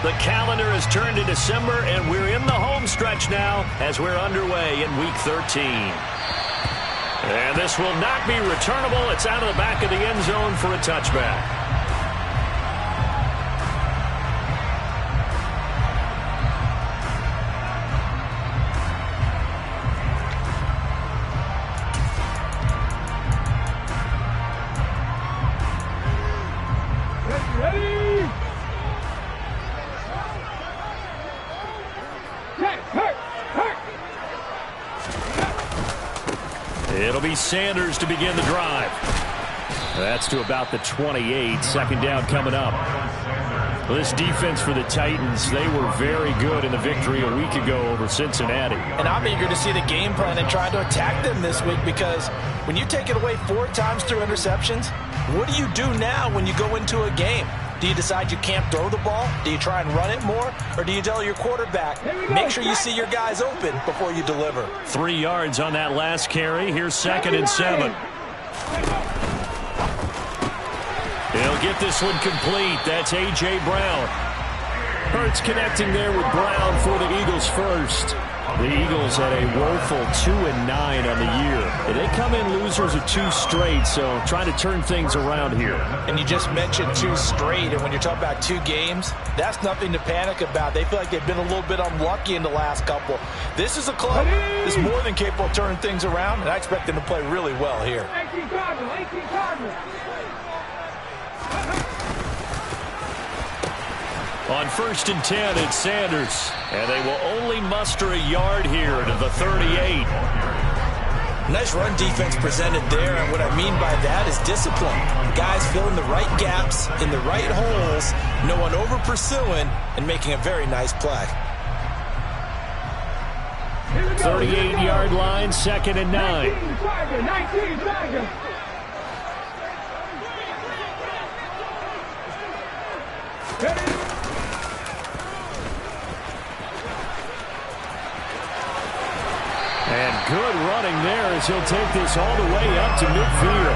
The calendar has turned to December, and we're in the home stretch now as we're underway in Week 13. And this will not be returnable. It's out of the back of the end zone for a touchback. It'll be Sanders to begin the drive. That's to about the 28. Second down coming up. Well, this defense for the Titans, they were very good in the victory a week ago over Cincinnati. And I'm eager to see the game plan and try to attack them this week, because when you take it away 4 times through interceptions, what do you do now when you go into a game? Do you decide you can't throw the ball? Do you try and run it more? Or do you tell your quarterback, make sure you see your guys open before you deliver? 3 yards on that last carry. Here's 2nd and 7. He'll get this one complete. That's A.J. Brown. Hurts connecting there with Brown for the Eagles first. The Eagles had a woeful 2-9 on the year. They come in losers of 2 straight, so trying to turn things around here. And you just mentioned 2 straight, and when you're talking about 2 games, that's nothing to panic about. They feel like they've been a little bit unlucky in the last couple. This is a club that's more than capable of turning things around, and I expect them to play really well here. 18 Cardinals. On 1st and 10, it's Sanders. And they will only muster a yard here to the 38. Nice run defense presented there, and what I mean by that is discipline. Guys filling the right gaps in the right holes, no one over pursuing, and making a very nice play. 38-yard line, 2nd and 9. 19 Tiger. And good running there as he'll take this all the way up to midfield.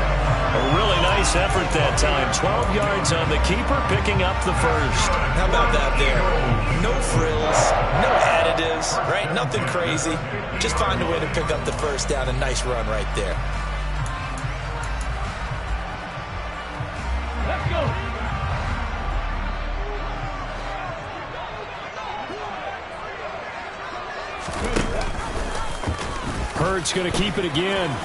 A really nice effort that time. 12 yards on the keeper, picking up the first. How about that there? No frills, no additives, right? Nothing crazy. Just find a way to pick up the first down. A nice run right there. Let's go. Hurts going to keep it again. 20,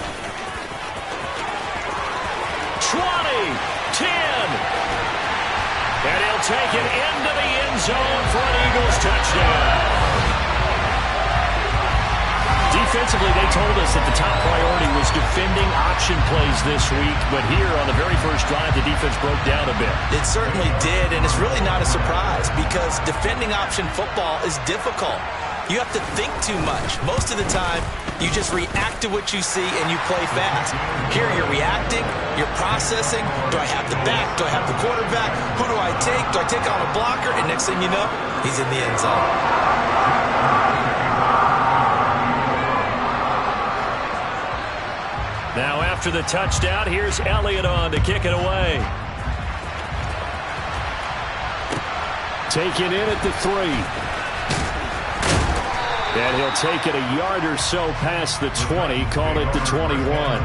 10. And he'll take it into the end zone for an Eagles touchdown. Defensively, they told us that the top priority was defending option plays this week, but here on the very first drive, the defense broke down a bit. It certainly did, and it's really not a surprise because defending option football is difficult. You have to think too much. Most of the time, you just react to what you see and you play fast. Here you're reacting, you're processing. Do I have the back? Do I have the quarterback? Who do I take? Do I take on a blocker? And next thing you know, he's in the end zone. Now after the touchdown, here's Elliott on to kick it away. Taken in at the 3. And he'll take it a yard or so past the 20, call it the 21.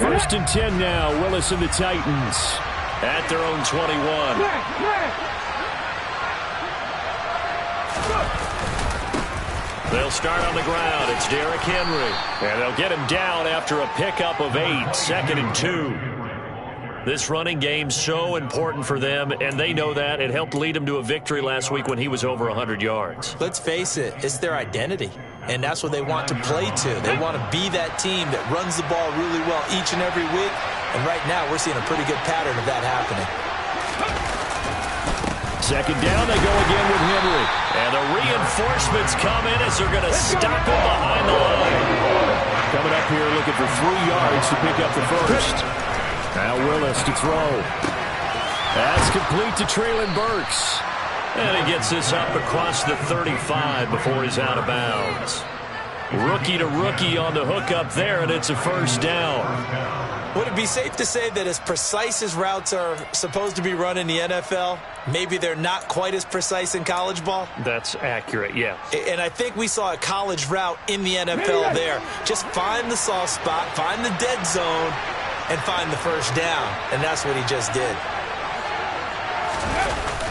First and 10 now, Willis and the Titans at their own 21. They'll start on the ground. It's Derrick Henry. And they'll get him down after a pickup of 8, 2nd and 2. This running game's so important for them, and they know that. It helped lead them to a victory last week when he was over 100 yards. Let's face it, it's their identity, and that's what they want to play to. They want to be that team that runs the ball really well each and every week, and right now we're seeing a pretty good pattern of that happening. 2nd down, they go again with Henry. And the reinforcements come in as they're going to stop him behind the line. Coming up here looking for 3 yards to pick up the first. Now Willis to throw. That's complete to Treylon Burks. And he gets this up across the 35 before he's out of bounds. Rookie to rookie on the hookup there, and it's a first down. Would it be safe to say that as precise as routes are supposed to be run in the NFL, maybe they're not quite as precise in college ball? That's accurate, yeah. And I think we saw a college route in the NFL there. Just find the soft spot, find the dead zone, and find the first down. And that's what he just did.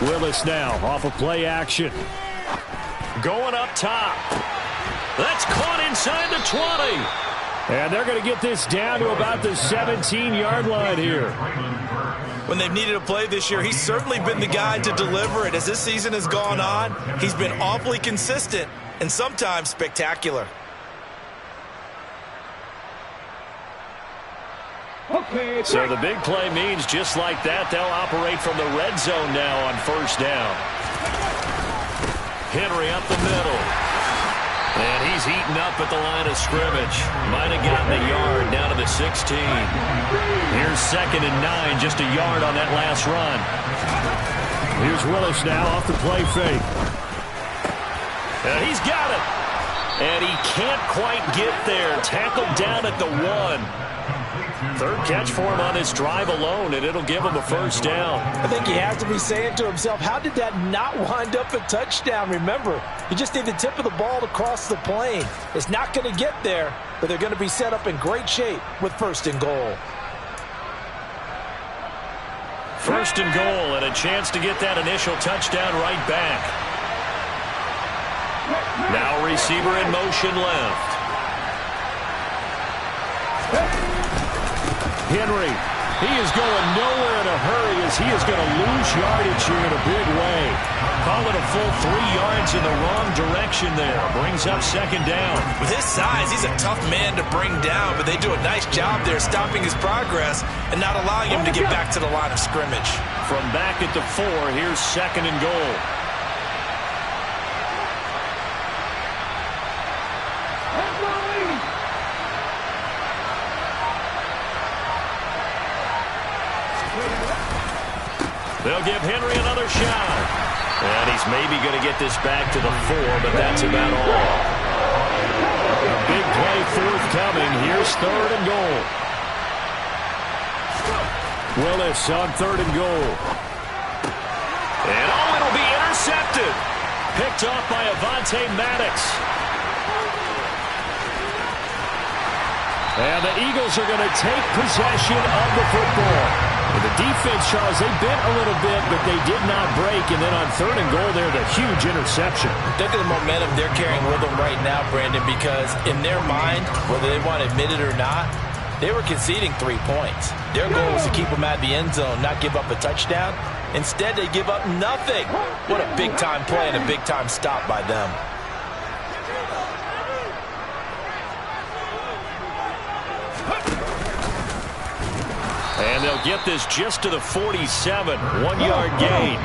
Willis now off of play action. Going up top. That's caught inside the 20. And they're going to get this down to about the 17-yard line here. When they've needed a play this year, he's certainly been the guy to deliver it. As this season has gone on, he's been awfully consistent and sometimes spectacular. So the big play means just like that, they'll operate from the red zone now on first down. Henry up the middle. And he's eaten up at the line of scrimmage. Might have gotten a yard down to the 16. Here's 2nd and 9, just a yard on that last run. Here's Willis now off the play fake. And he's got it. And he can't quite get there. Tackled down at the 1. Third catch for him on this drive alone, and it'll give him a first down. I think he has to be saying to himself, how did that not wind up a touchdown? Remember, you just need the tip of the ball to cross the plane. It's not going to get there, but they're going to be set up in great shape with 1st and goal. 1st and goal, and a chance to get that initial touchdown right back. Now receiver in motion left. Henry, he is going nowhere in a hurry as he is going to lose yardage here in a big way. Call it a full 3 yards in the wrong direction there. Brings up 2nd down. With his size, he's a tough man to bring down, but they do a nice job there stopping his progress and not allowing him to get back to the line of scrimmage. From back at the 4, here's 2nd and goal. They'll give Henry another shot. And he's maybe going to get this back to the 4, but that's about all. A big play forthcoming. Here's 3rd and goal. Willis on 3rd and goal. And it'll be intercepted. Picked off by Avonte Maddox. And the Eagles are going to take possession of the football. And the defense, Charles, they bent a little bit, but they did not break. And then on 3rd and goal there, the huge interception. Think of the momentum they're carrying with them right now, Brandon, because in their mind, whether they want to admit it or not, they were conceding 3 points. Their goal was to keep them out of the end zone, not give up a touchdown. Instead, they give up nothing. What a big-time play and a big-time stop by them. And they'll get this just to the 47. 1-yard gain.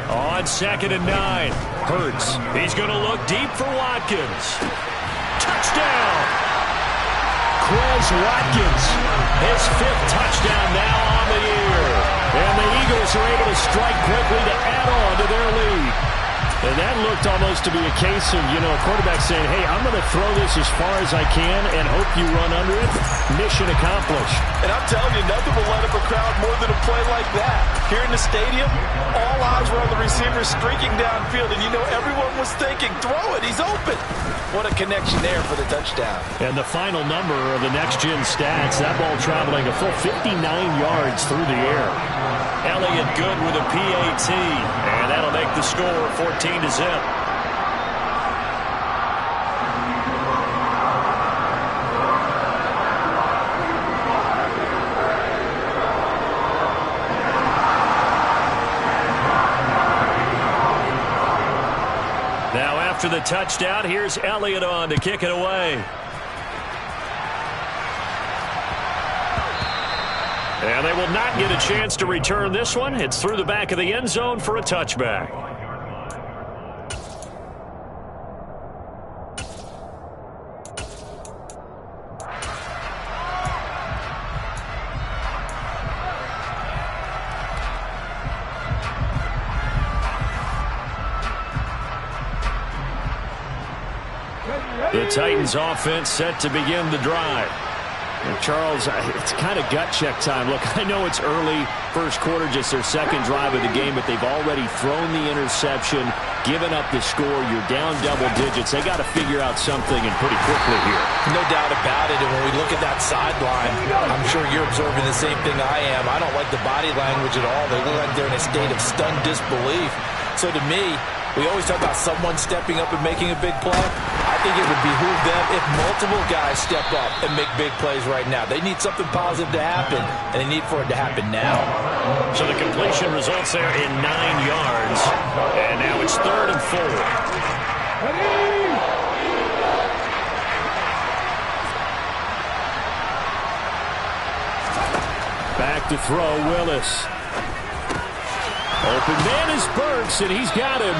On 2nd and 9. Hurts. He's going to look deep for Watkins. Touchdown. Quez Watkins. His 5th touchdown now on the year. And the Eagles are able to strike quickly to add on to their lead. And that looked almost to be a case of, a quarterback saying, hey, I'm going to throw this as far as I can and hope you run under it. Mission accomplished. And I'm telling you, nothing will light up a crowd more than a play like that. Here in the stadium, all eyes were on the receiver streaking downfield, and everyone was thinking, throw it, he's open. What a connection there for the touchdown. And the final number of the next-gen stats, that ball traveling a full 59 yards through the air. Elliott good with a PAT, and that'll make the score 14-0. Now after the touchdown, here's Elliott on to kick it away. And they will not get a chance to return this one. It's through the back of the end zone for a touchback. Titans offense set to begin the drive. And Charles, it's kind of gut check time. Look, I know it's early, first quarter, just their second drive of the game, but they've already thrown the interception, given up the score. You're down double digits. They got to figure out something, and pretty quickly here. No doubt about it. And when we look at that sideline, I'm sure you're observing the same thing I am. I don't like the body language at all. They look like they're in a state of stunned disbelief. So to me, we always talk about someone stepping up and making a big play. I think it would behoove them if multiple guys step up and make big plays right now. They need something positive to happen, and they need for it to happen now. So the completion results there in 9 yards. And now it's 3rd and 4. Back to throw, Willis. Open man is Burks, and he's got him.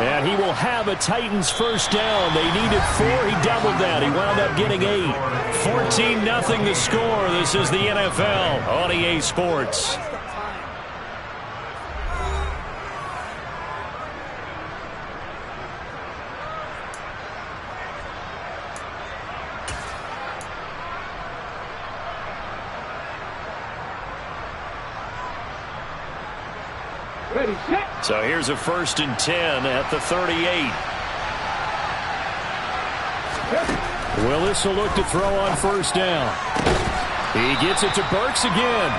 And he will have a Titans first down. They needed 4. He doubled that. He wound up getting 8. 14-0 the score. This is the NFL on EA Sports. Ready, set. So here's a 1st and 10 at the 38. Willis will look to throw on first down. He gets it to Burks again.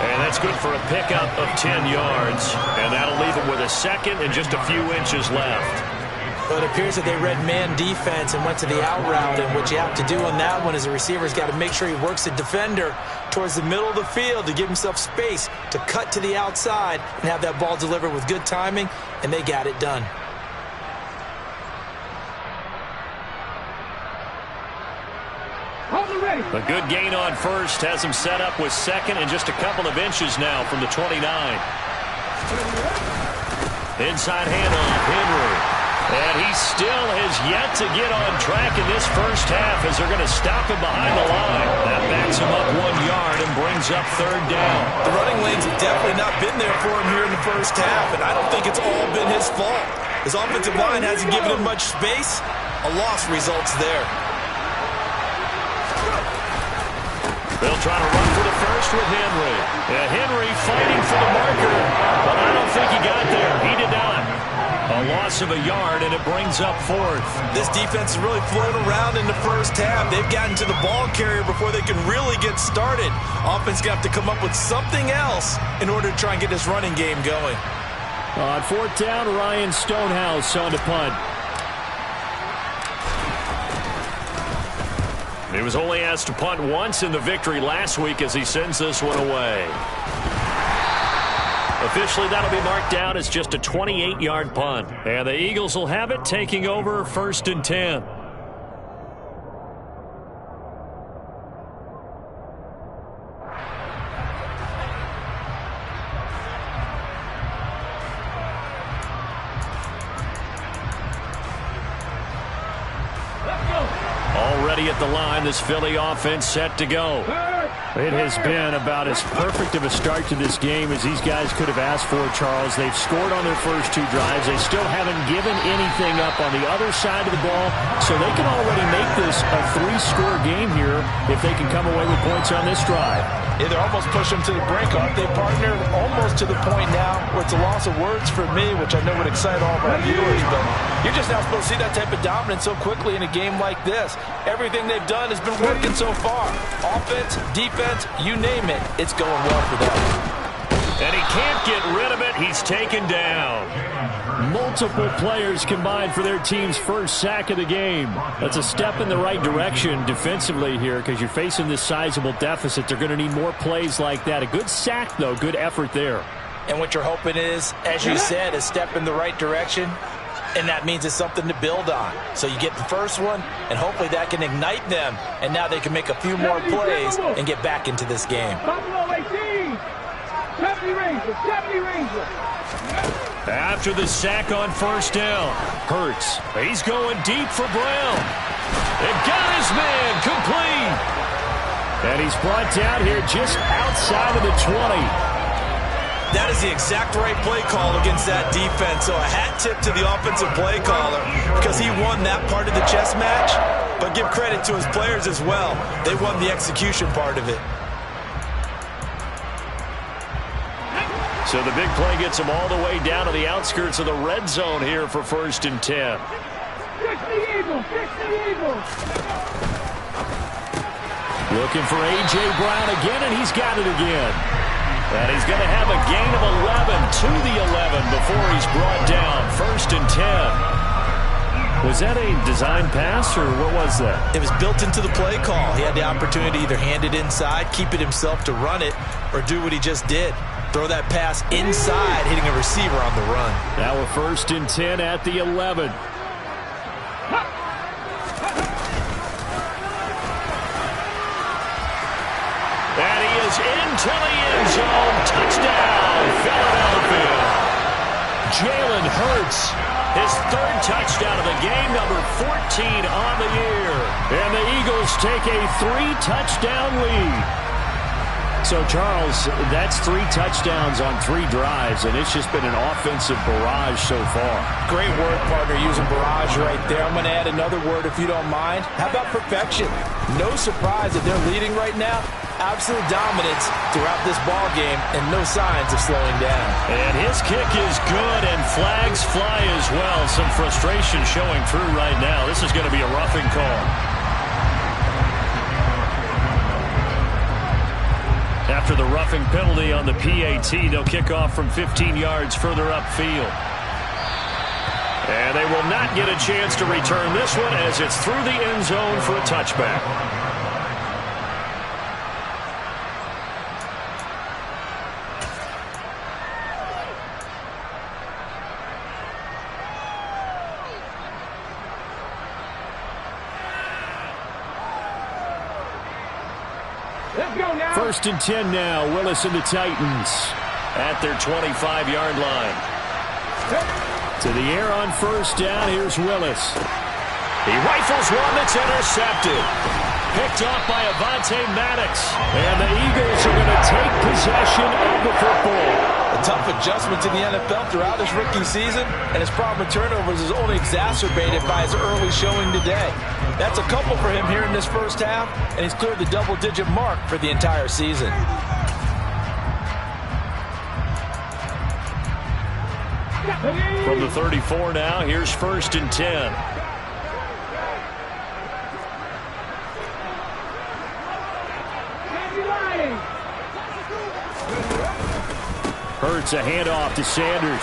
And that's good for a pickup of 10 yards. And that'll leave him with a second and just a few inches left. But it appears that they read man defense and went to the out route. And what you have to do on that one is the receiver's got to make sure he works the defender towards the middle of the field to give himself space to cut to the outside and have that ball delivered with good timing, and they got it done. A good gain on first has him set up with second and just a couple of inches now from the 29. Inside handoff, Henry. And he still has yet to get on track in this first half as they're going to stop him behind the line. That backs him up 1 yard and brings up 3rd down. The running lanes have definitely not been there for him here in the first half, and I don't think it's all been his fault. His offensive line hasn't given him much space. A loss results there. They'll try to run for the first with Henry. Henry fighting for the marker, but I don't think he got there. He did not. A loss of a yard, and it brings up 4th. This defense is really flown around in the first half. They've gotten to the ball carrier before they can really get started. Offense got to come up with something else in order to try and get this running game going. On 4th down, Ryan Stonehouse on to punt. He was only asked to punt once in the victory last week as he sends this one away. Officially, that'll be marked down as just a 28-yard punt. And the Eagles will have it, taking over 1st and 10. Already at the line, this Philly offense set to go. It has been about as perfect of a start to this game as these guys could have asked for, Charles. They've scored on their first 2 drives. They still haven't given anything up on the other side of the ball, so they can already make this a 3-score game here if they can come away with points on this drive. Yeah, they're almost pushing them to the brink, aren't they, partner? Almost to the point now where it's a loss of words for me, which I know would excite all of our viewers, but you're just not supposed to see that type of dominance so quickly in a game like this. Everything they've done has been working so far. Offense, defense, you name it, it's going well for them. And he can't get rid of it. He's taken down. Multiple players combined for their team's first sack of the game. That's a step in the right direction defensively here because you're facing this sizable deficit. They're going to need more plays like that. A good sack, though. Good effort there. And what you're hoping is, as you said, a step in the right direction. And that means it's something to build on. So you get the first one, and hopefully that can ignite them. And now they can make a few more plays and get back into this game. Buffalo 18. 70 Rangers. 70 Rangers. After the sack on first down, Hurts. He's going deep for Brown. They got his man complete. And he's brought down here just outside of the 20. That is the exact right play call against that defense. So a hat tip to the offensive play caller because he won that part of the chess match. But give credit to his players as well. They won the execution part of it. So the big play gets him all the way down to the outskirts of the red zone here for 1st and 10. Fix the Eagles! Fix the Eagles! Looking for A.J. Brown again, and he's got it again. And he's going to have a gain of 11 to the 11 before he's brought down. 1st and 10. Was that a design pass, or what was that? It was built into the play call. He had the opportunity to either hand it inside, keep it himself to run it, or do what he just did. Throw that pass inside, hitting a receiver on the run. Now a 1st and 10 at the 11. And he is into the end zone. Touchdown, Philadelphia. Jalen Hurts, his 3rd touchdown of the game, number 14 on the year. And the Eagles take a 3-touchdown lead. So, Charles, that's 3 touchdowns on 3 drives, and it's just been an offensive barrage so far. Great word, partner, using barrage right there. I'm going to add another word if you don't mind. How about perfection? No surprise that they're leading right now. Absolute dominance throughout this ball game and no signs of slowing down. And his kick is good, and flags fly as well. Some frustration showing through right now. This is going to be a roughing call. After the roughing penalty on the PAT, they'll kick off from 15 yards further upfield. And they will not get a chance to return this one as it's through the end zone for a touchback. Let's go now. 1st and 10 now. Willis and the Titans at their 25-yard line. To the air on 1st down. Here's Willis. He rifles one that's intercepted. Picked off by Avonte Maddox. And the Eagles are going to take possession of the football. A tough adjustment to the NFL throughout his rookie season, and his problem with turnovers is only exacerbated by his early showing today. That's a couple for him here in this first half, and he's cleared the double-digit mark for the entire season. From the 34 now, here's 1st and 10. Hurts a handoff to Sanders.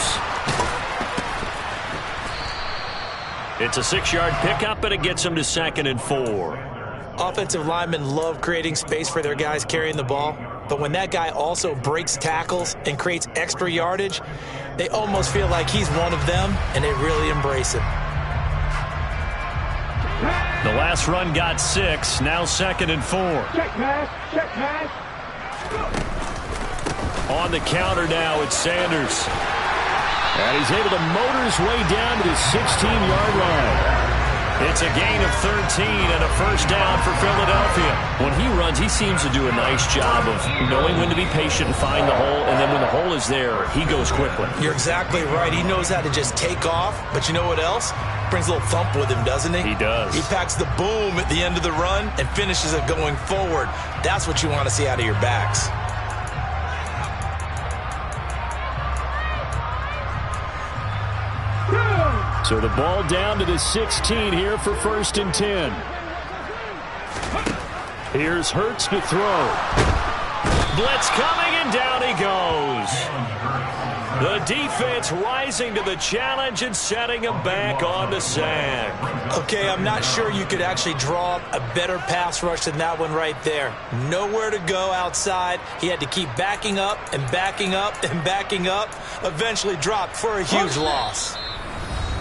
It's a 6-yard pickup, and it gets him to 2nd and 4. Offensive linemen love creating space for their guys carrying the ball, but when that guy also breaks tackles and creates extra yardage, they almost feel like he's one of them, and they really embrace him. The last run got 6, now 2nd and 4. Check pass, check pass. On the counter now, it's Sanders. And he's able to motor his way down to the 16-yard line. It's a gain of 13 and a 1st down for Philadelphia. When he runs, he seems to do a nice job of knowing when to be patient and find the hole, and then when the hole is there, he goes quickly. You're exactly right. He knows how to just take off, but you know what else? Brings a little thump with him, doesn't he? He does. He packs the boom at the end of the run and finishes it going forward. That's what you want to see out of your backs. So the ball down to the 16 here for 1st and 10. Here's Hurts to throw. Blitz coming, and down he goes. The defense rising to the challenge and setting him back on the sack. Okay, I'm not sure you could actually draw a better pass rush than that one right there. Nowhere to go outside. He had to keep backing up and backing up and backing up. Eventually dropped for a huge loss.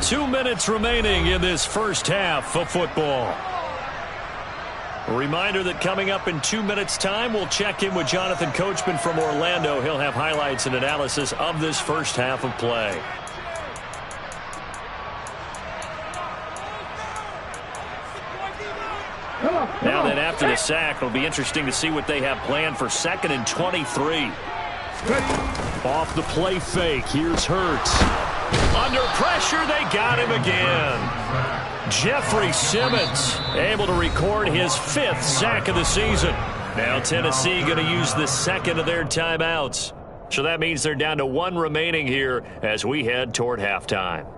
2 minutes remaining in this first half of football. A reminder that coming up in 2 minutes' time, we'll check in with Jonathan Coachman from Orlando. He'll have highlights and analysis of this first half of play. Now then, after the sack, it'll be interesting to see what they have planned for 2nd and 23. Off the play fake, here's Hurts. Under pressure, they got him again. Jeffrey Simmons able to record his 5th sack of the season. Now Tennessee going to use the second of their timeouts. So that means they're down to 1 remaining here as we head toward halftime.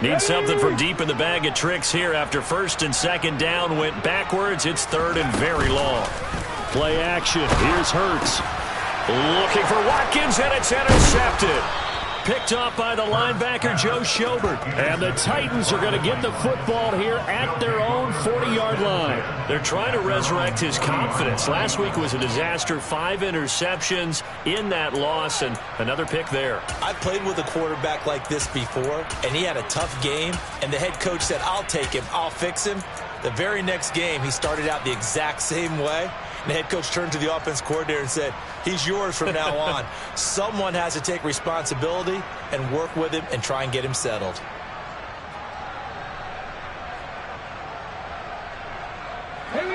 Need something from deep in the bag of tricks here after 1st and 2nd down went backwards. It's 3rd and very long. Play action. Here's Hurts. Looking for Watkins, and it's intercepted. Picked off by the linebacker, Joe Schobert. And the Titans are going to get the football here at their own 40-yard line. They're trying to resurrect his confidence. Last week was a disaster. 5 interceptions in that loss, and another pick there. I've played with a quarterback like this before, and he had a tough game, and the head coach said, I'll take him, I'll fix him. The very next game, he started out the exact same way. And the head coach turned to the offense coordinator and said, he's yours from now on. Someone has to take responsibility and work with him and try and get him settled.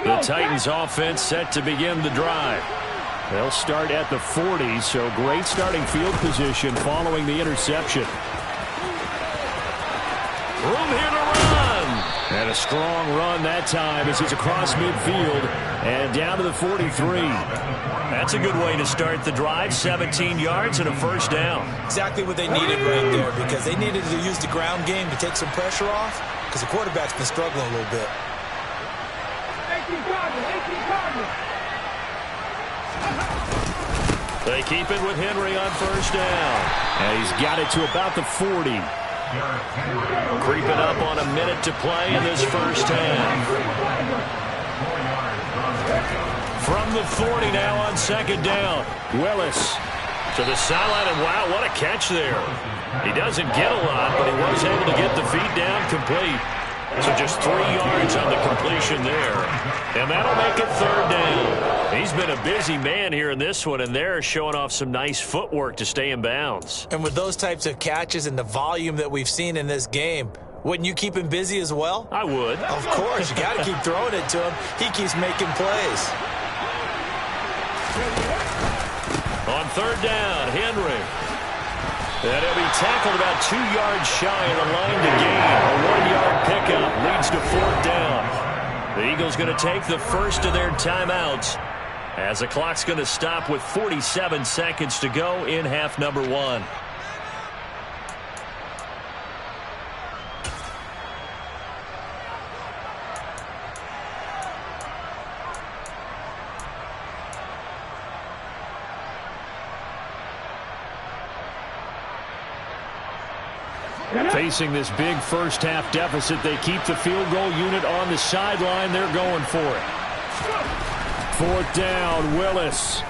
The Titans offense set to begin the drive. They'll start at the 40, so great starting field position following the interception. Room here to run. And a strong run that time as he's across midfield and down to the 43. That's a good way to start the drive. 17 yards and a 1st down. Exactly what they needed right there, because they needed to use the ground game to take some pressure off, because the quarterback's been struggling a little bit. They keep it with Henry on 1st down. And he's got it to about the 40. Creeping up on a minute to play in this 1st half. From the 40 now on 2nd down. Willis to the sideline, and wow, what a catch there. He doesn't get a lot, but he was able to get the feet down complete. So just 3 yards on the completion there. And that'll make it 3rd down. He's been a busy man here in this one, and they're showing off some nice footwork to stay in bounds. And with those types of catches and the volume that we've seen in this game, wouldn't you keep him busy as well? I would. Of course. You got to keep throwing it to him. He keeps making plays. On 3rd down, Henry. And he'll be tackled about 2 yards shy of the line to gain. A 1-yard pickup leads to 4th down. The Eagles going to take the first of their timeouts as the clock's going to stop with 47 seconds to go in half number 1. Facing this big 1st half deficit, they keep the field goal unit on the sideline. They're going for it. 4th down, Willis.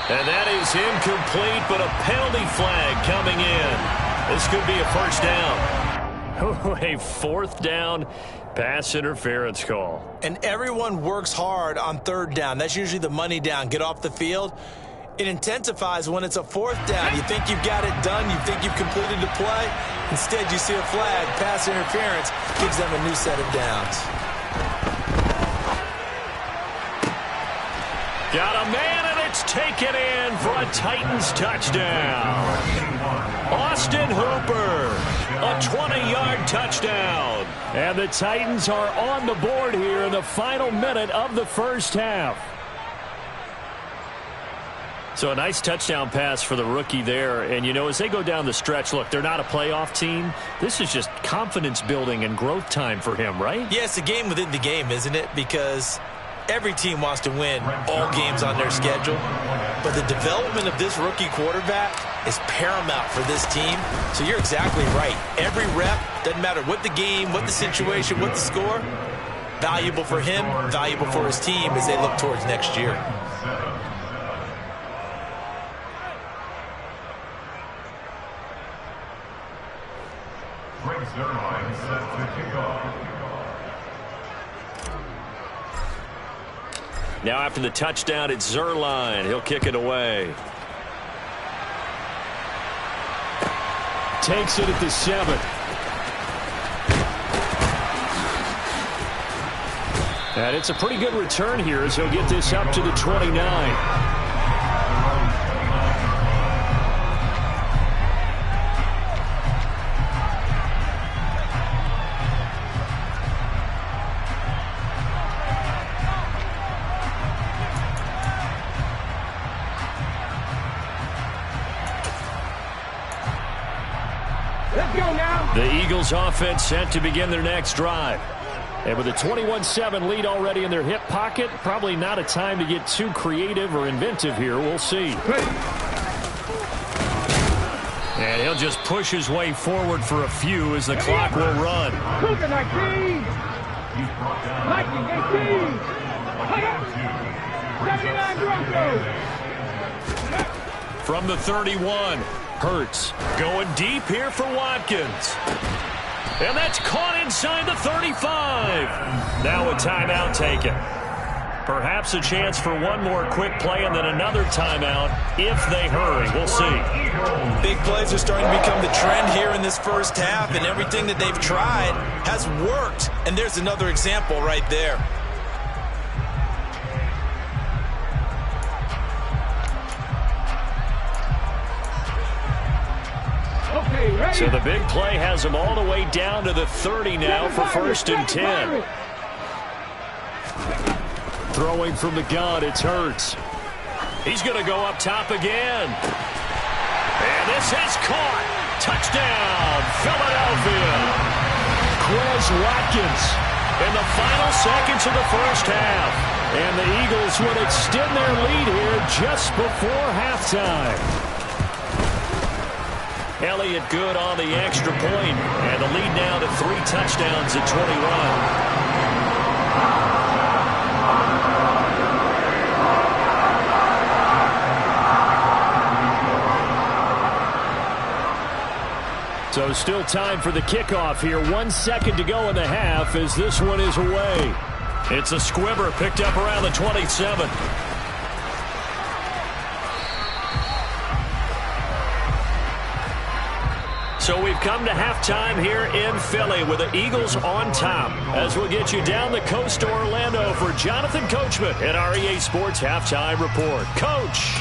And that is incomplete, but a penalty flag coming in. This could be a 1st down. A 4th down pass interference call. And everyone works hard on 3rd down. That's usually the money down. Get off the field. It intensifies when it's a 4th down. You think you've got it done. You think you've completed the play. Instead, you see a flag. Pass interference gives them a new set of downs. Got a man, and it's taken in for a Titans touchdown. Austin Hooper, a 20-yard touchdown. And the Titans are on the board here in the final minute of the 1st half. So a nice touchdown pass for the rookie there. And, you know, as they go down the stretch, look, they're not a playoff team. This is just confidence building and growth time for him, right? Yeah, it's a game within the game, isn't it? Because every team wants to win all games on their schedule. But the development of this rookie quarterback is paramount for this team. So you're exactly right. Every rep, doesn't matter what the game, what the situation, what the score, valuable for him, valuable for his team as they look towards next year. Now after the touchdown, it's Zuerlein. He'll kick it away. Takes it at the 7. And it's a pretty good return here as he'll get this up to the 29. The Eagles offense set to begin their next drive. And with a 21-7 lead already in their hip pocket, probably not a time to get too creative or inventive here. We'll see. And he'll just push his way forward for a few as the clock will run. Cougar 19. 19, 79 Broncos. From the 31, Hurts going deep here for Watkins. And that's caught inside the 35. Now a timeout taken. Perhaps a chance for one more quick play and then another timeout if they hurry. We'll see. Big plays are starting to become the trend here in this first half, and everything that they've tried has worked. And there's another example right there. So the big play has them all the way down to the 30 now for 1st and 10. Throwing from the gun, it's Hurts. He's going to go up top again. And this is caught. Touchdown, Philadelphia. Quez Watkins in the final seconds of the first half. And the Eagles would extend their lead here just before halftime. Elliott good on the extra point, and the lead now to 3 touchdowns at 21. So still time for the kickoff here. 1 second to go in the half as this one is away. It's a squibber picked up around the 27. So we've come to halftime here in Philly with the Eagles on top. As we'll get you down the coast to Orlando for Jonathan Coachman at our EA Sports Halftime Report. Coach!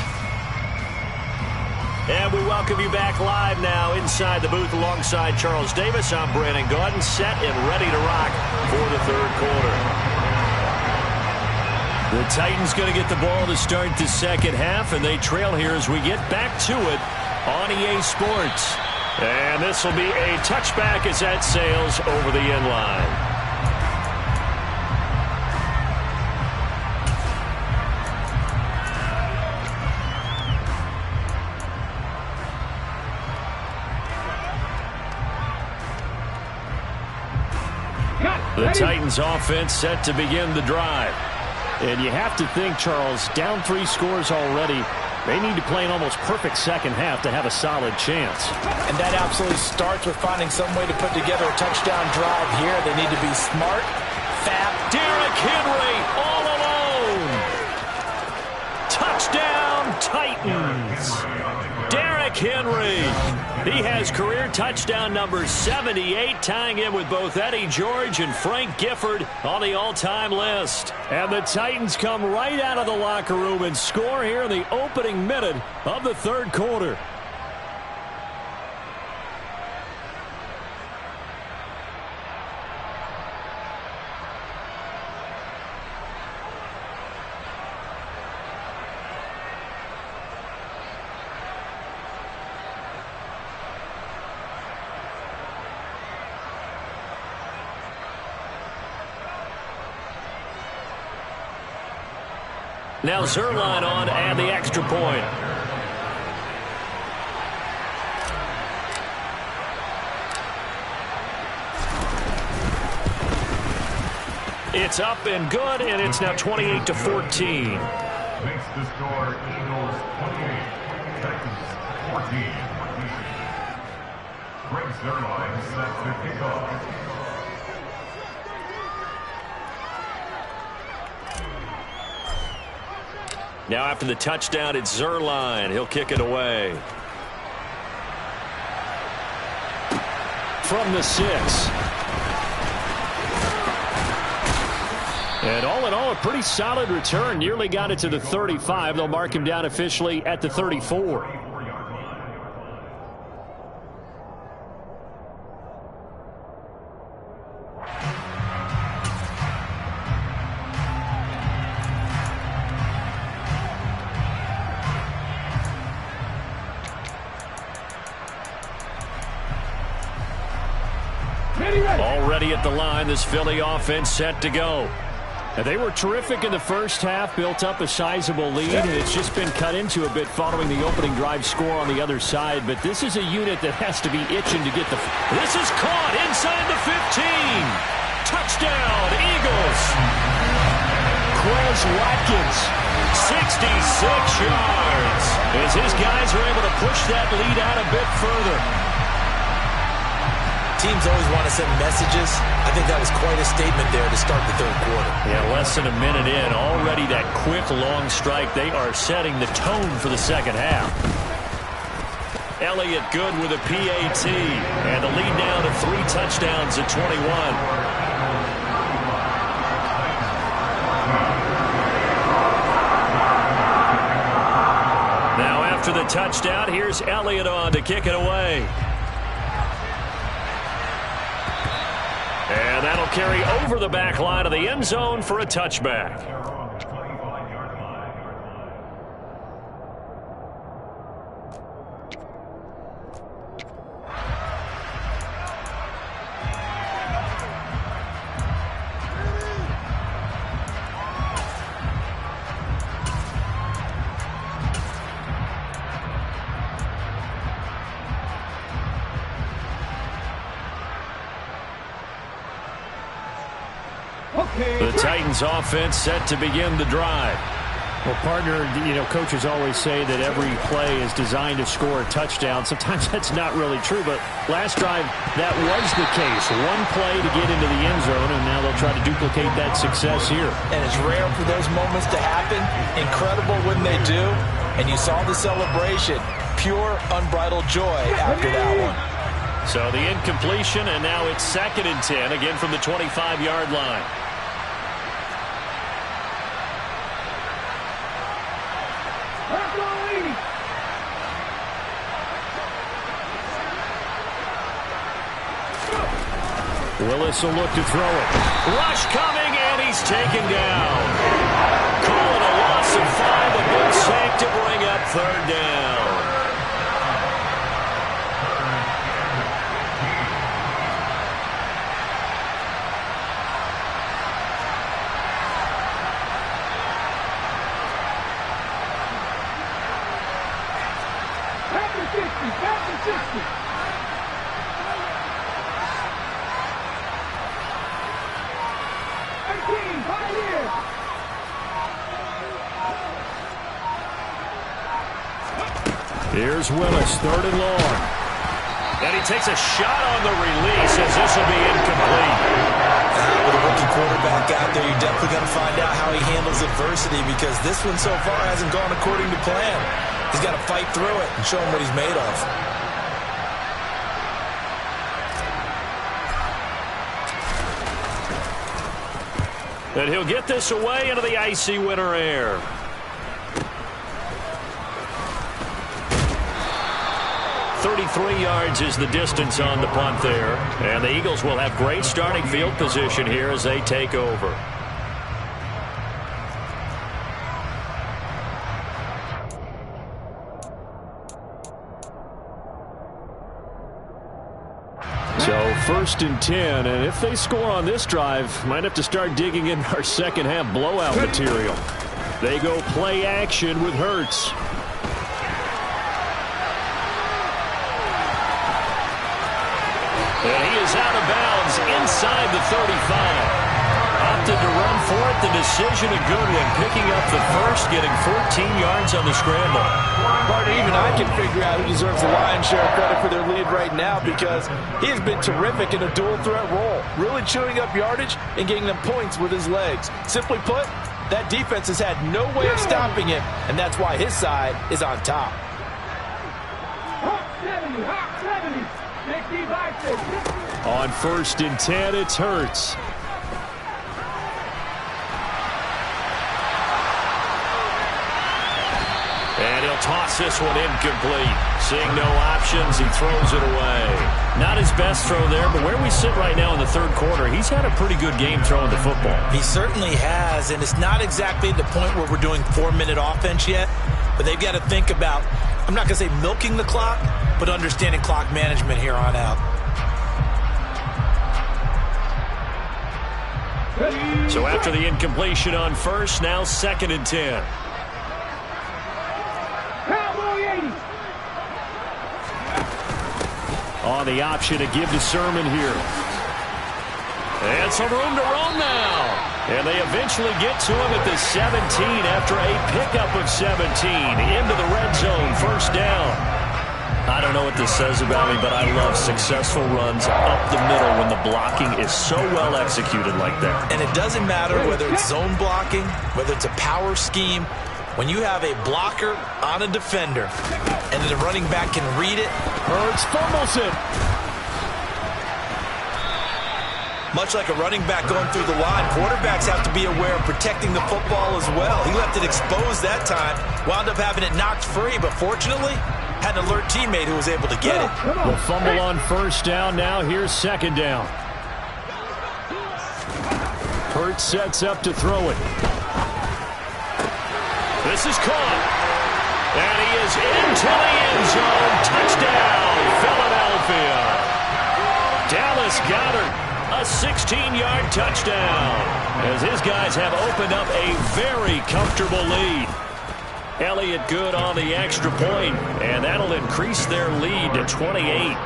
And we welcome you back live now inside the booth alongside Charles Davis. I'm Brandon Gaudin, set and ready to rock for the third quarter. The Titans going to get the ball to start the second half, and they trail here as we get back to it on EA Sports. And this will be a touchback as that sails over the end line. The Titans offense set to begin the drive. And you have to think, Charles, down 3 scores already. They need to play an almost perfect second half to have a solid chance. And that absolutely starts with finding some way to put together a touchdown drive here. They need to be smart, fast. Derrick Henry all alone. Touchdown, Titans. Derrick Henry. He has career touchdown number 78, tying him with both Eddie George and Frank Gifford on the all-time list. And the Titans come right out of the locker room and score here in the opening minute of the third quarter. Now Zuerlein on and the extra point. It's up and good, and it's now 28-14. Makes the score Eagles 28, Titans 14. Greg Zuerlein sets the kickoff. Now after the touchdown, it's Zuerlein. He'll kick it away. From the 6. And all in all, a pretty solid return. Nearly got it to the 35. They'll mark him down officially at the 34. Already at the line, this Philly offense set to go. And they were terrific in the first half, built up a sizable lead, and it's just been cut into a bit following the opening drive score on the other side. But this is a unit that has to be itching to get the... This is caught inside the 15. Touchdown, Eagles. Quez Watkins, 66 yards. As his guys are able to push that lead out a bit further. Teams always want to send messages. I think that was quite a statement there to start the third quarter. Yeah, less than a minute in. Already that quick, long strike. They are setting the tone for the second half. Elliott good with a PAT. And the lead now to 3 touchdowns at 21. Now after the touchdown, here's Elliott on to kick it away. And that'll carry over the back line of the end zone for a touchback. The Titans offense set to begin the drive. Well, partner, coaches always say that every play is designed to score a touchdown. Sometimes that's not really true, but last drive, that was the case. One play to get into the end zone, and now they'll try to duplicate that success here. And it's rare for those moments to happen. Incredible when they do. And you saw the celebration. Pure, unbridled joy after that one. So the incompletion, and now it's 2nd and 10, again from the 25-yard line. Willis will look to throw it. Rush coming, and he's taken down. Call it a loss of 5, a good sack to bring up 3rd down. Back to 60. Here's Willis, 3rd and long. And he takes a shot on the release as this will be incomplete. With a rookie quarterback out there, you're definitely going to find out how he handles adversity because this one so far hasn't gone according to plan. He's got to fight through it and show him what he's made of. And he'll get this away into the icy winter air. .33 yards is the distance on the punt there. And the Eagles will have great starting field position here as they take over. So 1st and 10, and if they score on this drive, might have to start digging in our second half blowout material. They go play action with Hurts. And he is out of bounds inside the 35. Opted to run for it. The decision a good one. Picking up the first, getting 14 yards on the scramble. But even I can figure out who deserves the lion's share of credit for their lead right now because he has been terrific in a dual threat role. Really chewing up yardage and getting them points with his legs. Simply put, That defense has had no way of stopping him, and that's why his side is on top. On 1st and 10, it's Hurts. And he'll toss this one incomplete. Seeing no options, he throws it away. Not his best throw there, but where we sit right now in the 3rd quarter, he's had a pretty good game throwing the football. He certainly has, and it's not exactly the point where we're doing 4-minute offense yet, but they've got to think about, I'm not going to say milking the clock, but understanding clock management here on out. So after the incompletion on 1st, now 2nd and 10. On the option to give to Sermon here. And some room to roam now. And they eventually get to him at the 17 after a pickup of 17 into the red zone, 1st down. I don't know what this says about me, but I love successful runs up the middle when the blocking is so well executed like that. And it doesn't matter whether it's zone blocking, whether it's a power scheme. When you have a blocker on a defender and the running back can read it, Hurts fumbles it. much like a running back going through the line, quarterbacks have to be aware of protecting the football as well. He left it exposed that time, wound up having it knocked free, but fortunately had an alert teammate who was able to get it. The fumble on 1st down. Now here's 2nd down. Hurts sets up to throw it. This is caught. And he is into the end zone. Touchdown, Philadelphia. Dallas Goedert, a 16-yard touchdown, as his guys have opened up a very comfortable lead. Elliott good on the extra point, and that'll increase their lead to 28.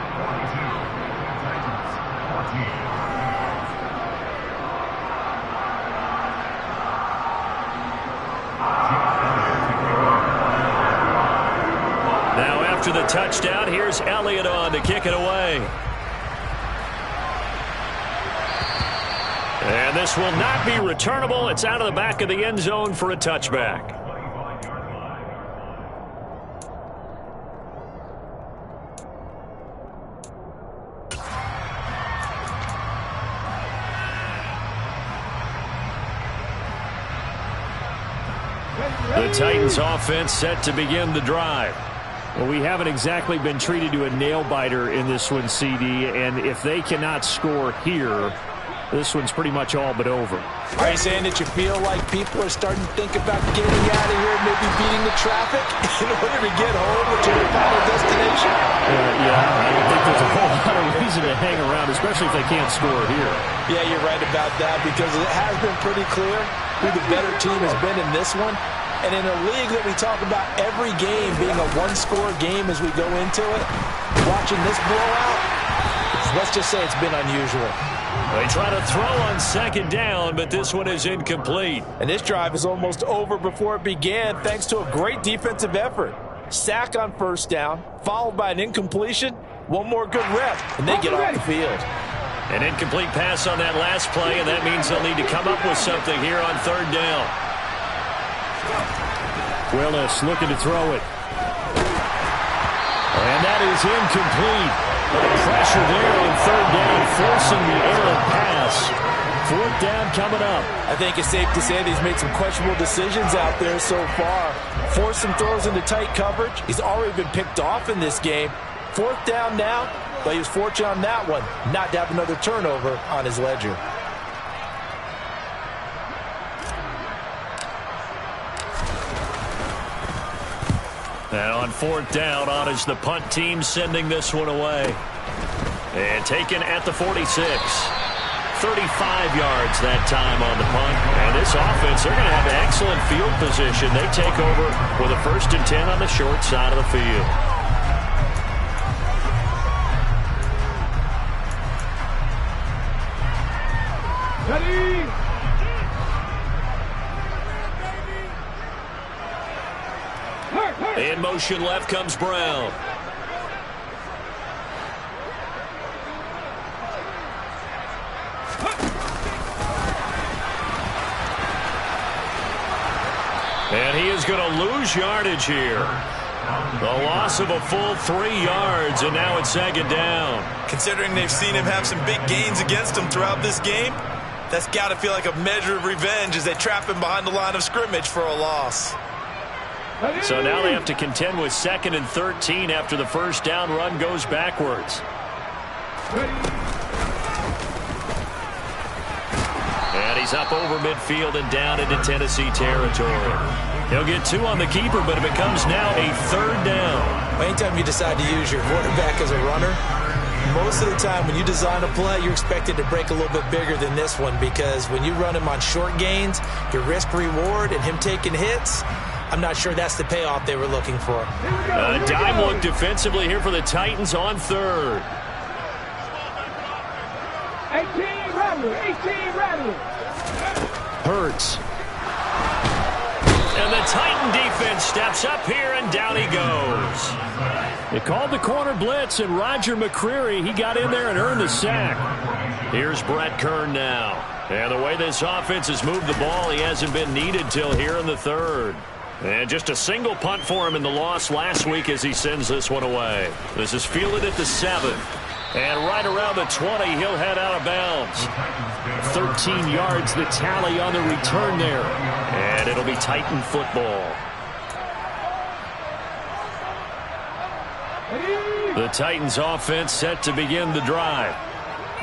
Now after the touchdown, here's Elliott on to kick it away. And this will not be returnable. It's out of the back of the end zone for a touchback. The Titans offense set to begin the drive. Well, we haven't exactly been treated to a nail-biter in this one, CD, and if they cannot score here, this one's pretty much all but over. Are you saying that you feel like people are starting to think about getting out of here, maybe beating the traffic in order to get home to their final destination? Yeah, I don't think there's a whole lot of reason to hang around, especially if they can't score here. Yeah, you're right about that, because it has been pretty clear who the better team has been in this one. And in a league that we talk about every game being a one-score game as we go into it, watching this blowout, let's just say it's been unusual. They try to throw on 2nd down, but this one is incomplete. And this drive is almost over before it began thanks to a great defensive effort. Sack on 1st down, followed by an incompletion, one more good rep, and they get off the field. An incomplete pass on that last play, and that means they'll need to come up with something here on 3rd down. Willis looking to throw it. And that is incomplete. Pressure there on 3rd down, forcing the errant pass. 4th down coming up. I think it's safe to say that he's made some questionable decisions out there so far. Forced some throws into tight coverage. He's already been picked off in this game. 4th down now, but he was fortunate on that one not to have another turnover on his ledger. And on 4th down, on is the punt team sending this one away. And taken at the 46. 35 yards that time on the punt. And this offense, they're going to have excellent field position. They take over with a 1st and 10 on the short side of the field. Ready? In motion left comes Brown. is going to lose yardage here. The loss of a full 3 yards, and now it's second down. Considering they've seen him have some big gains against him throughout this game, that's got to feel like a measure of revenge as they trap him behind the line of scrimmage for a loss. So now they have to contend with 2nd and 13 after the first down run goes backwards. And he's up over midfield and down into Tennessee territory. He'll get 2 on the keeper, but it becomes now a 3rd down. Anytime you decide to use your quarterback as a runner, most of the time when you design a play, you're expected to break a little bit bigger than this one, because when you run him on short gains, your risk-reward and him taking hits, I'm not sure that's the payoff they were looking for. A dime look defensively here for the Titans on 3rd. 18 Rattler, 18 Rattler. Hurts. And the Titan defense steps up here, and down he goes. They called the corner blitz, and Roger McCreary, he got in there and earned the sack. Here's Brett Kern now. And the way this offense has moved the ball, he hasn't been needed till here in the 3rd. And just a single punt for him in the loss last week as he sends this one away. This is fielded at the 7. And right around the 20, he'll head out of bounds. 13 yards, the tally on the return there. And it'll be Titan football. The Titans offense set to begin the drive.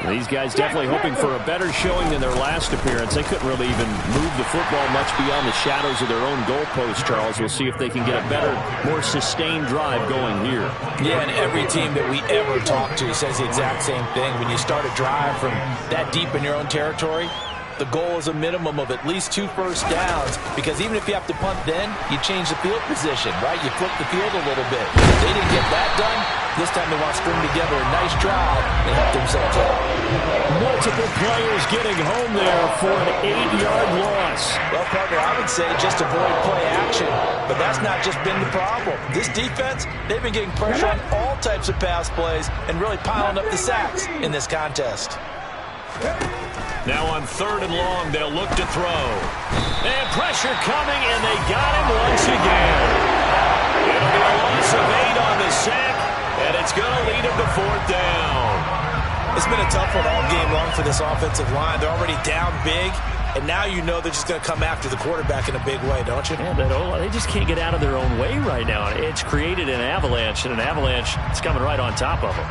These guys definitely hoping for a better showing than their last appearance. They couldn't really even move the football much beyond the shadows of their own goalpost, Charles. We'll see if they can get a better, more sustained drive going here. Yeah, and every team that we ever talk to says the exact same thing. When you start a drive from that deep in your own territory, the goal is a minimum of at least 2 first downs, because even if you have to punt then, you change the field position, right? You flip the field a little bit. If they didn't get that done, this time they want to string together a nice drive and help themselves out. Multiple players getting home there for an 8-yard loss. Well, partner, I would say just avoid play action, but that's not just been the problem. This defense, they've been getting pressure on all types of pass plays and really piling up the sacks in this contest. Now on 3rd and long, they'll look to throw. And pressure coming, and they got him once again. It'll be a loss of 8 on the sack, and it's going to lead him to 4th down. It's been a tough one all game long for this offensive line. They're already down big, and now you know they're just going to come after the quarterback in a big way, don't you? Yeah, they just can't get out of their own way right now. It's created an avalanche, and an avalanche is coming right on top of them.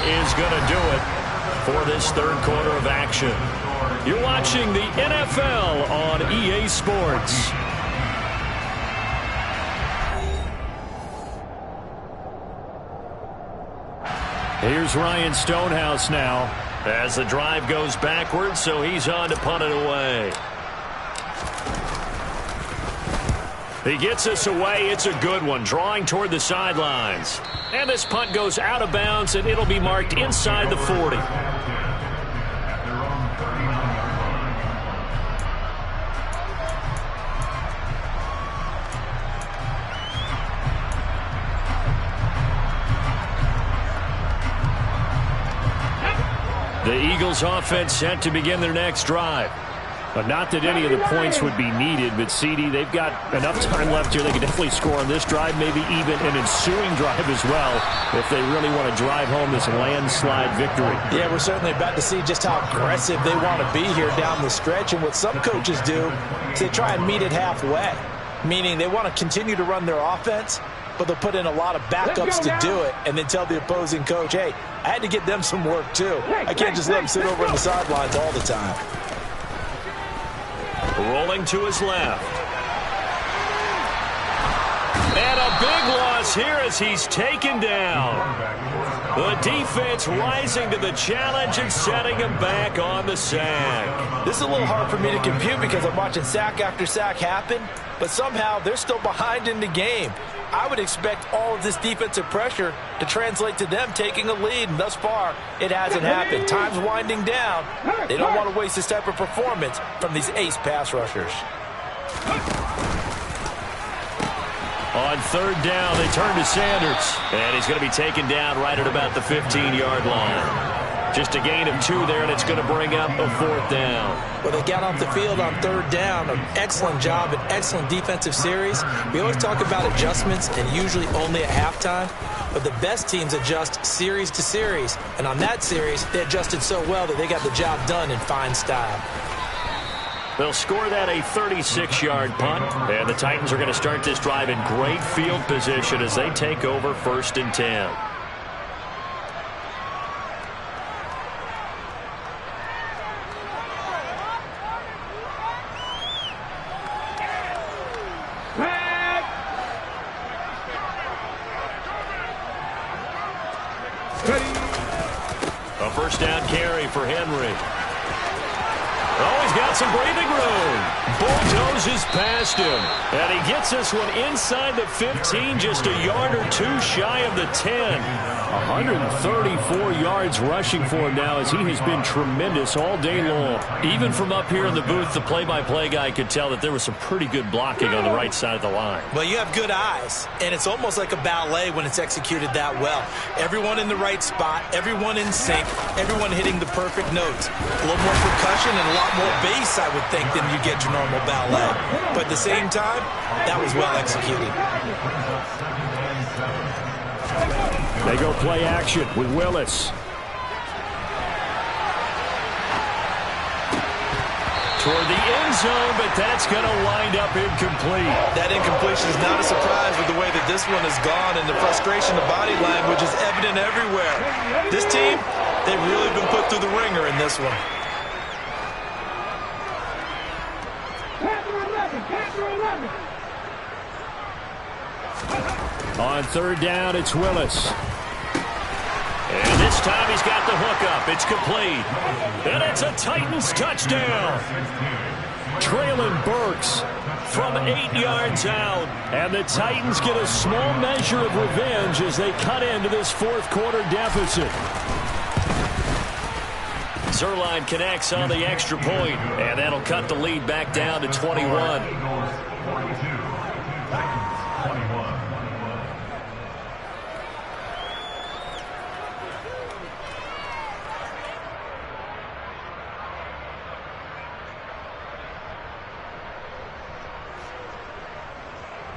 Is going to do it for this 3rd quarter of action. You're watching the NFL on EA Sports. Here's Ryan Stonehouse now as the drive goes backwards, so he's on to punt it away. He gets us away. It's a good one, drawing toward the sidelines. And this punt goes out of bounds, and it'll be marked inside the 40. The Eagles offense set to begin their next drive. But not that any of the points would be needed, but CD, they've got enough time left here. They can definitely score on this drive, maybe even an ensuing drive as well, if they really want to drive home this landslide victory. Yeah, we're certainly about to see just how aggressive they want to be here down the stretch. And what some coaches do is they try and meet it halfway, meaning they want to continue to run their offense, but they'll put in a lot of backups to do it and then tell the opposing coach, hey, I had to get them some work too. I can't just let them sit over on the sidelines all the time. Rolling to his left. And a big loss here as he's taken down. The defense rising to the challenge and setting him back on the sack. This is a little hard for me to compute because I'm watching sack after sack happen, but somehow they're still behind in the game. I would expect all of this defensive pressure to translate to them taking a lead, and thus far, it hasn't happened. Time's winding down. They don't want to waste this type of performance from these ace pass rushers. On third down, they turn to Sanders. And he's going to be taken down right at about the 15-yard line. Just a gain of 2 there, and it's going to bring up a 4th down. Well, they got off the field on third down. An excellent job, an excellent defensive series. We always talk about adjustments, and usually only at halftime. But the best teams adjust series to series. And on that series, they adjusted so well that they got the job done in fine style. They'll score that a 36-yard punt. And the Titans are going to start this drive in great field position as they take over 1st and 10. A 1st down carry for Henry. Oh, he's got some breathing room. Bulldozes past him. And he gets this one inside the 15, just a yard or 2 shy of the 10. 134 yards rushing for him now as he has been tremendous all day long. Even from up here in the booth, the play-by-play guy could tell that there was some pretty good blocking on the right side of the line. Well, you have good eyes, and it's almost like a ballet when it's executed that well. Everyone in the right spot, everyone in sync, everyone hitting the perfect notes. A little more percussion and a lot more bass, I would think, than you get your normal ballet. But at the same time, that was well executed. They go play action with Willis. Toward the end zone, but that's going to wind up incomplete. That incompletion is not a surprise with the way that this one has gone, and the frustration of body language is evident everywhere. This team, they've really been put through the ringer in this one. On third down, it's Willis. And this time he's got the hook up. It's complete. And it's a Titans touchdown. Traylon Burks from 8 yards out. And the Titans get a small measure of revenge as they cut into this 4th quarter deficit. Zuerlein connects on the extra point, and that'll cut the lead back down to 21.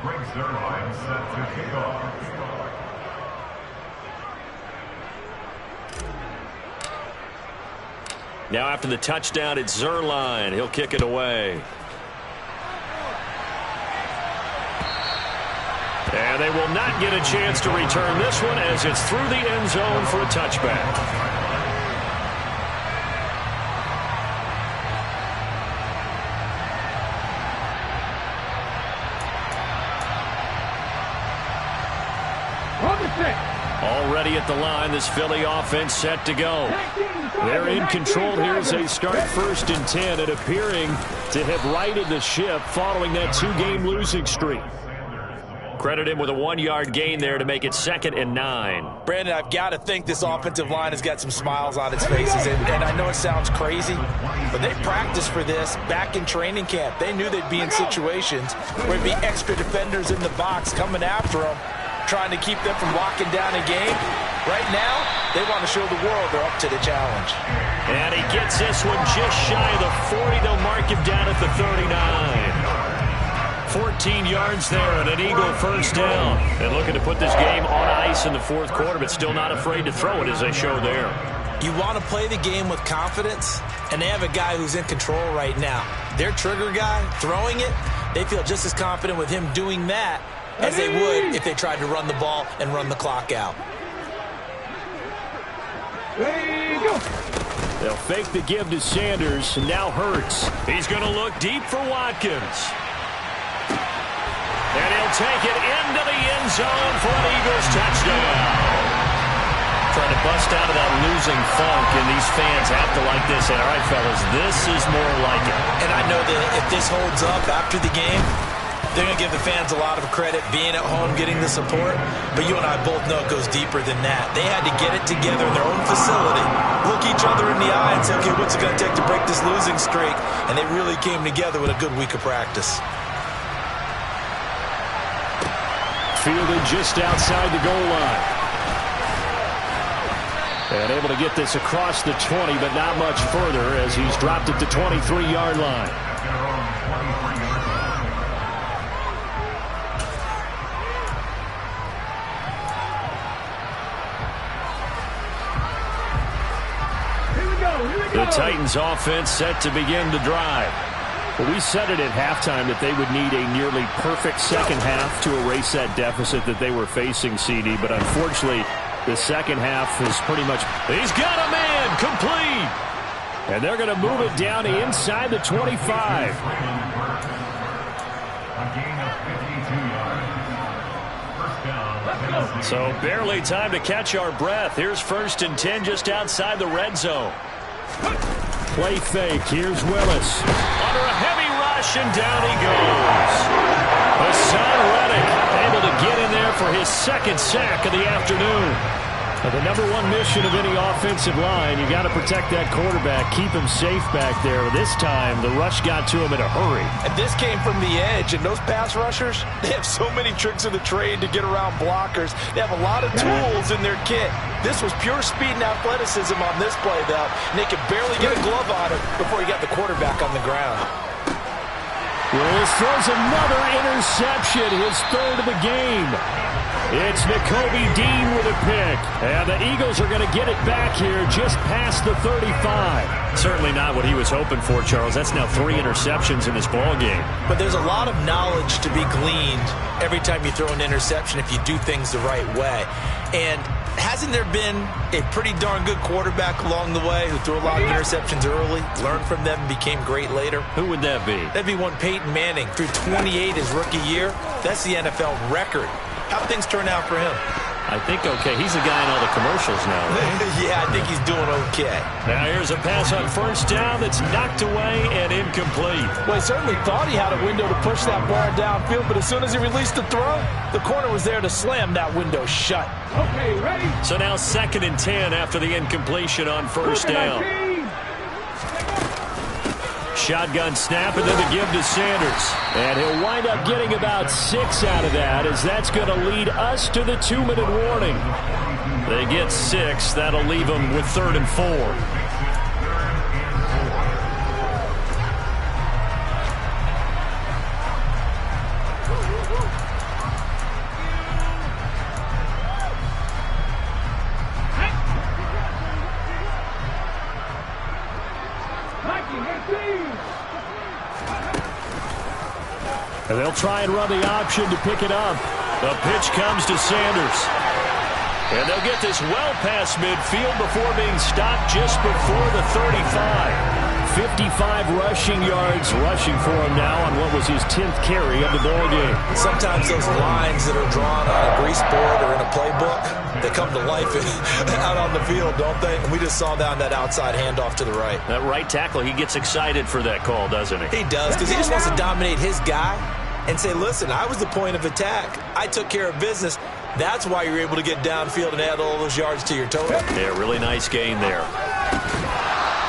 Greg Zuerlein set to kick off. Now after the touchdown, it's Zuerlein. He'll kick it away. And they will not get a chance to return this one as it's through the end zone for a touchback. Already at the line, this Philly offense set to go. They're in control here as they start 1st and 10 and appearing to have righted the ship following that 2-game losing streak. Credit him with a 1-yard gain there to make it 2nd and 9. Brandon, I've got to think this offensive line has got some smiles on its faces. And I know it sounds crazy, but they practiced for this back in training camp. They knew they'd be in situations where there'd be extra defenders in the box coming after them, trying to keep them from locking down a game. Right now, they want to show the world they're up to the challenge. And he gets this one just shy of the 40. They'll mark him down at the 39. 14 yards there and an Eagle 1st down. And looking to put this game on ice in the 4th quarter, but still not afraid to throw it as they show there. You want to play the game with confidence, and they have a guy who's in control right now. Their trigger guy, throwing it, they feel just as confident with him doing that as they would if they tried to run the ball and run the clock out. They'll fake the give to Sanders, and now Hurts. He's going to look deep for Watkins. And he'll take it into the end zone for an Eagles touchdown. Trying to bust out of that losing funk, and these fans have to like this. And all right, fellas, this is more like it. And I know that if this holds up after the game, they're going to give the fans a lot of credit being at home, getting the support. But you and I both know it goes deeper than that. They had to get it together in their own facility, look each other in the eye and say, okay, what's it going to take to break this losing streak? And they really came together with a good week of practice. fielded just outside the goal line. And able to get this across the 20, but not much further as he's dropped at the 23-yard line. The Titans offense set to begin the drive. Well, we said it at halftime that they would need a nearly perfect second half to erase that deficit that they were facing, CD. But unfortunately, the second half is pretty much... He's got a man complete. And they're going to move it down inside the 25. So barely time to catch our breath. Here's 1st and 10 just outside the red zone. Play fake. Here's Willis. Under a heavy rush, and down he goes. Hassan Reddick able to get in there for his 2nd sack of the afternoon. The number one mission of any offensive line, you got to protect that quarterback, keep him safe back there. This time, the rush got to him in a hurry. And this came from the edge, and those pass rushers, they have so many tricks of the trade to get around blockers. They have a lot of tools in their kit. This was pure speed and athleticism on this play, though, and they could barely get a glove on it before he got the quarterback on the ground. Willis throws another interception, his 3rd of the game. It's Nakobe Dean with a pick. And the Eagles are going to get it back here just past the 35. Certainly not what he was hoping for, Charles. That's now 3 interceptions in this ball game. But there's a lot of knowledge to be gleaned every time you throw an interception if you do things the right way. And hasn't there been a pretty darn good quarterback along the way who threw a lot of interceptions early, learned from them, and became great later? Who would that be? That'd be one Peyton Manning. Threw 28 his rookie year. That's the NFL record. How'd things turn out for him? I think okay. He's the guy in all the commercials now, right? Yeah, I think he's doing okay. Now here's a pass on 1st down that's knocked away and incomplete. Well, he certainly thought he had a window to push that ball downfield, but as soon as he released the throw, the corner was there to slam that window shut. Okay, ready? So now 2nd and 10 after the incompletion on 1st down. Shotgun snap and then the give to Sanders. And he'll wind up getting about 6 out of that, as that's going to lead us to the 2-minute warning. They get 6. That'll leave them with 3rd and 4. And they'll try and run the option to pick it up. The pitch comes to Sanders. And they'll get this well past midfield before being stopped just before the 35. 55 rushing yards rushing for him now on what was his 10th carry of the ball game. Sometimes those lines that are drawn on a grease board or in a playbook, they come to life out on the field, don't they? And we just saw that on that outside handoff to the right. That right tackle, he gets excited for that call, doesn't he? He does, because he just wants to dominate his guy and say, listen, I was the point of attack. I took care of business. That's why you're able to get downfield and add all those yards to your total. Yeah, really nice gain there.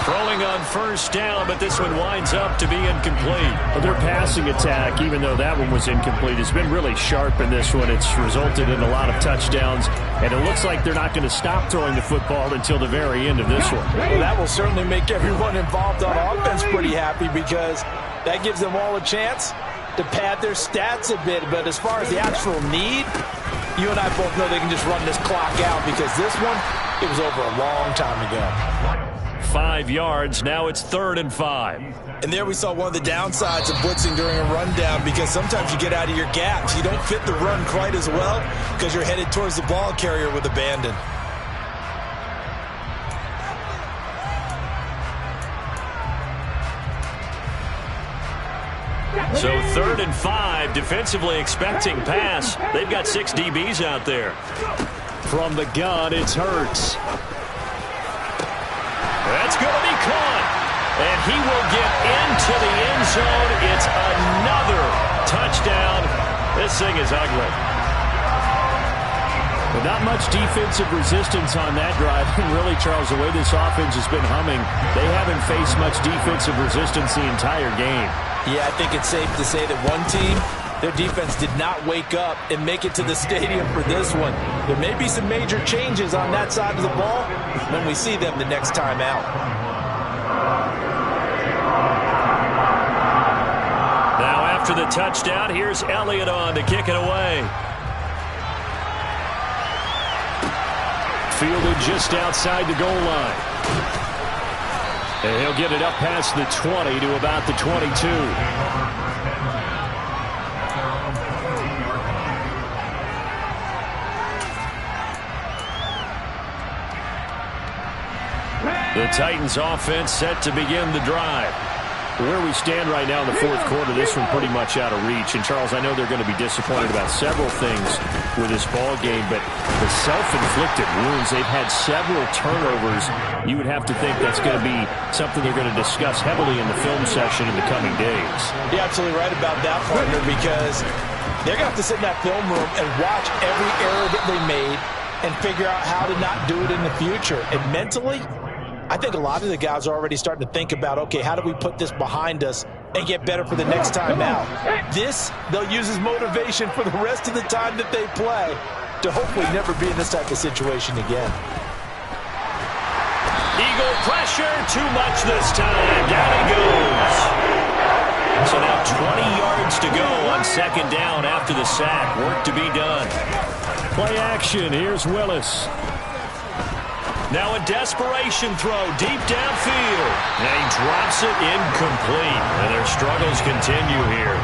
Throwing on 1st down, but this one winds up to be incomplete. Well, their passing attack, even though that one was incomplete, has been really sharp in this one. It's resulted in a lot of touchdowns, and it looks like they're not going to stop throwing the football until the very end of this one. Well, that will certainly make everyone involved on offense pretty happy, because that gives them all a chance to pad their stats a bit. But as far as the actual need, you and I both know they can just run this clock out, because this one, it was over a long time ago. 5 yards. Now it's 3rd and 5. And there we saw one of the downsides of blitzing during a rundown, because sometimes you get out of your gaps. You don't fit the run quite as well because you're headed towards the ball carrier with abandon. So 3rd and 5, defensively expecting pass. They've got 6 DBs out there. From the gun, it's Hurts. That's going to be caught. And he will get into the end zone. It's another touchdown. This thing is ugly. But not much defensive resistance on that drive. And really, Charles, the way this offense has been humming, they haven't faced much defensive resistance the entire game. Yeah, I think it's safe to say that one team, Their defense did not wake up and make it to the stadium for this one. There may be some major changes on that side of the ball when we see them the next time out. Now after the touchdown, here's Elliott on to kick it away. Fielded just outside the goal line. And he'll get it up past the 20 to about the 22. The Titans offense set to begin the drive. Where we stand right now in the fourth quarter, this one pretty much out of reach. And, Charles, I know they're going to be disappointed about several things with this ball game, but the self-inflicted wounds, they've had several turnovers. You would have to think that's going to be something they're going to discuss heavily in the film session in the coming days. You're absolutely right about that, partner, because they're going to have to sit in that film room and watch every error that they made and figure out how to not do it in the future. And mentally, I think a lot of the guys are already starting to think about, okay, how do we put this behind us and get better for the next time out? This, they'll use as motivation for the rest of the time that they play to hopefully never be in this type of situation again. Eagle pressure, too much this time. Down he goes. So now 20 yards to go on second down after the sack. Work to be done. Play action. Here's Willis. Now a desperation throw deep downfield. And he drops it incomplete. And their struggles continue here.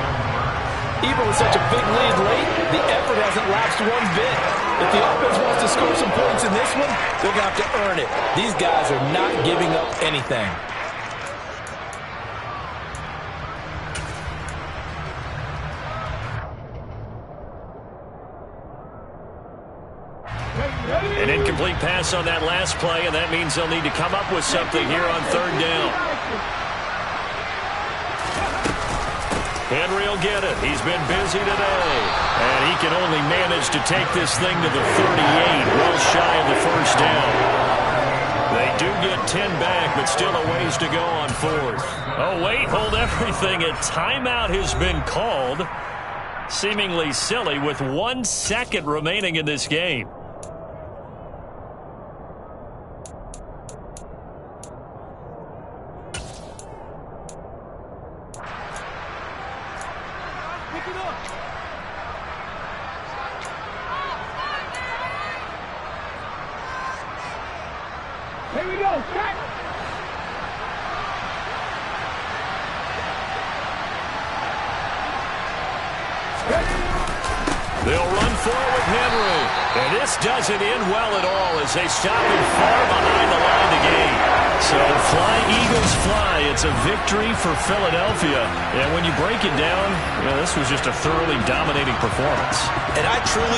Even with such a big lead late, the effort hasn't lapsed one bit. If the offense wants to score some points in this one, they're going to have to earn it. These guys are not giving up anything. An incomplete pass on that last play, and that means they'll need to come up with something here on third down. Henry will get it. He's been busy today. And he can only manage to take this thing to the 38, well shy of the first down. They do get 10 back, but still a ways to go on fourth. Oh, wait, hold everything. A timeout has been called. Seemingly silly with 1 second remaining in this game. Here we go, set. They'll run for it with Henry. And this doesn't end well at all as they stop him far behind the line of the game. So fly, Eagles, fly. It's a victory for Philadelphia. And when you break it down, this was just a thoroughly dominating performance. And I truly